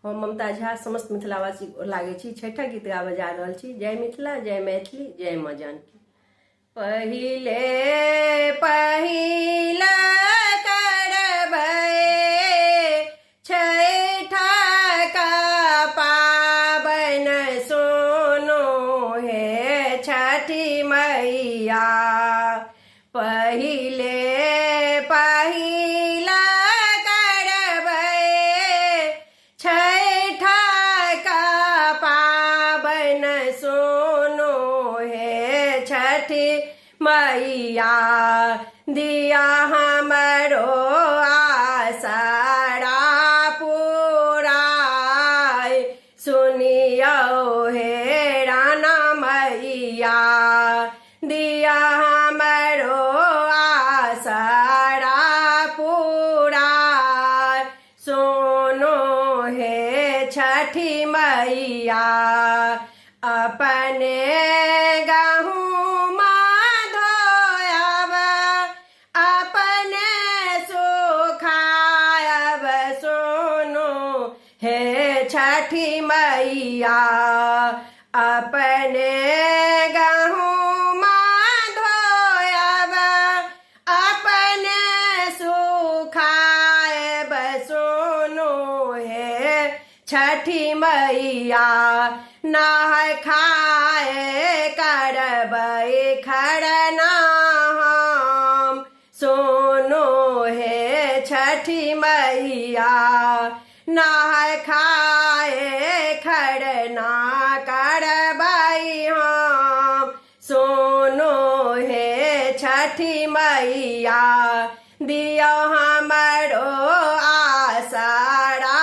हम ममता झा समस्त मिथिलावासी लागे छी छठक गीत गाबऽ जा रहल छी। जय मिथिला, जय मैथिली, जय माँ जानकी। पहिले पहिला करबै छठका पाबनि सुनो हे छठी मैया। पहिले पहिला करबै छठका पाबनि सुनो हे छठी मैया। दिया हमरो आसरा पुराय सुनियो हे राना मैया। दिया हमरो आसरा पुराय सुनो हे छठी मैया। अपने गहुमा धोयब अपने सुखायब सुनो हे छठी मैया। अपने गहुमा धोयब अपने सुखायब सुनो हे छठी मैया। नहाय खाए करबै खरना हम सुनो हे छठी मैया। नहाय खाए खरना करबै हम सुनो हे छठी मैया। दियो हमरो आसरा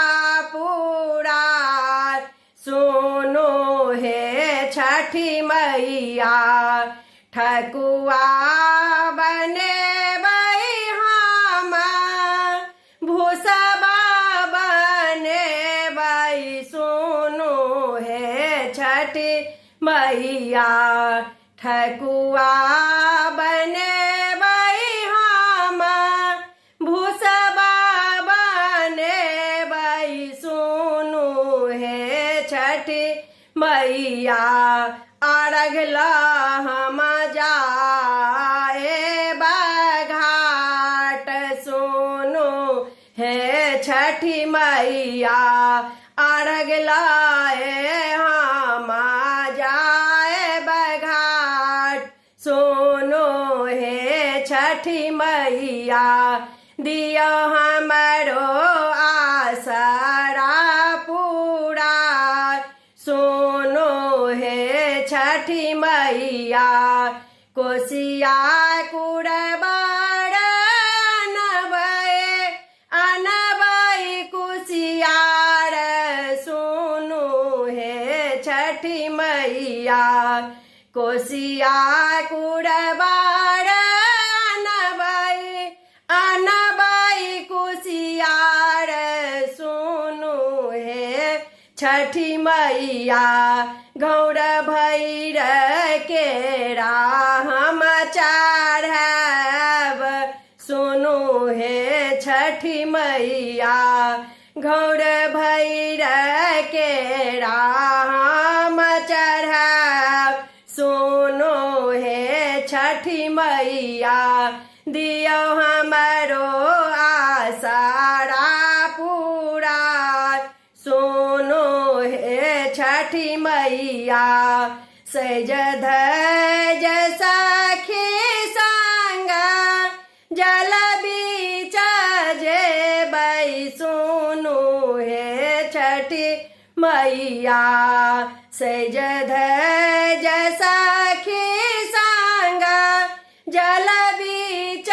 पुराय सुनो हे छठी मैया। ठकुआ बनेबै हम भूसबा बनेबै सुनो हे छठी मैया। ठकुआ बनेबै हम भूसबा बनेबै सुनो हे छठी मैया। अर्घ ला हम जाए घाट सुनो हे छठी मैया। अर्घ लाए हम जाए घाट सुनो हे छठी मैया। दियो हमरो आसरा पुराय सुनो हे छठी मैया। कोसिया कुड़बार अनबै कुसियार सुनो हे छठी मैया। कोसिया कुड़बार अनबै कुसियार सुनो हे छठी मैया। गौर भैर केरा हम चढ़ब सुनो हे छठी मैया। गौर भैर केरा हम चढ़ब सुनो हे छठी मैया। दियो हमरो आसरा पुराय सुनो हे छठी मैया। सज धज सखी संग जल बीच जेबै सुनो हे छठी मैया। सज धज सखी संग जल बीच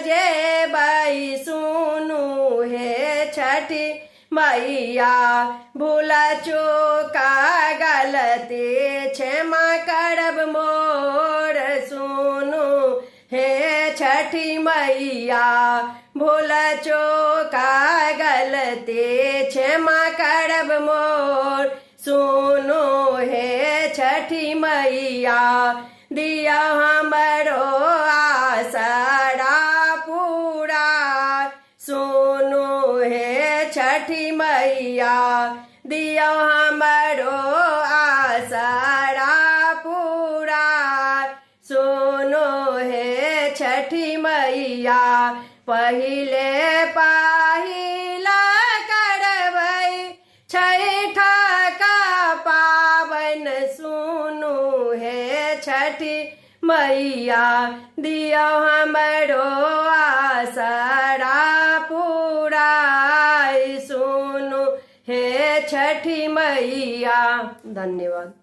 जेबै सुनो हे छठी मैया। भूल चूका गलती क्षमा करब मोर सुनो हे छठी मैया। भूल चूका गलती क्षमा करब मोर सुनो हे छठी मैया। दिया हमरो आसरा पुराय सुनो हे छठी मैया। मैया दियो हमरो आसरा पूरा। सुनो हे छठी मैया पहिले पहिला करबै छठ का पावन। सुनु हे छठी मैया दियो हमरो आसरा पूरा। सुनु हे छठी मैया। धन्यवाद।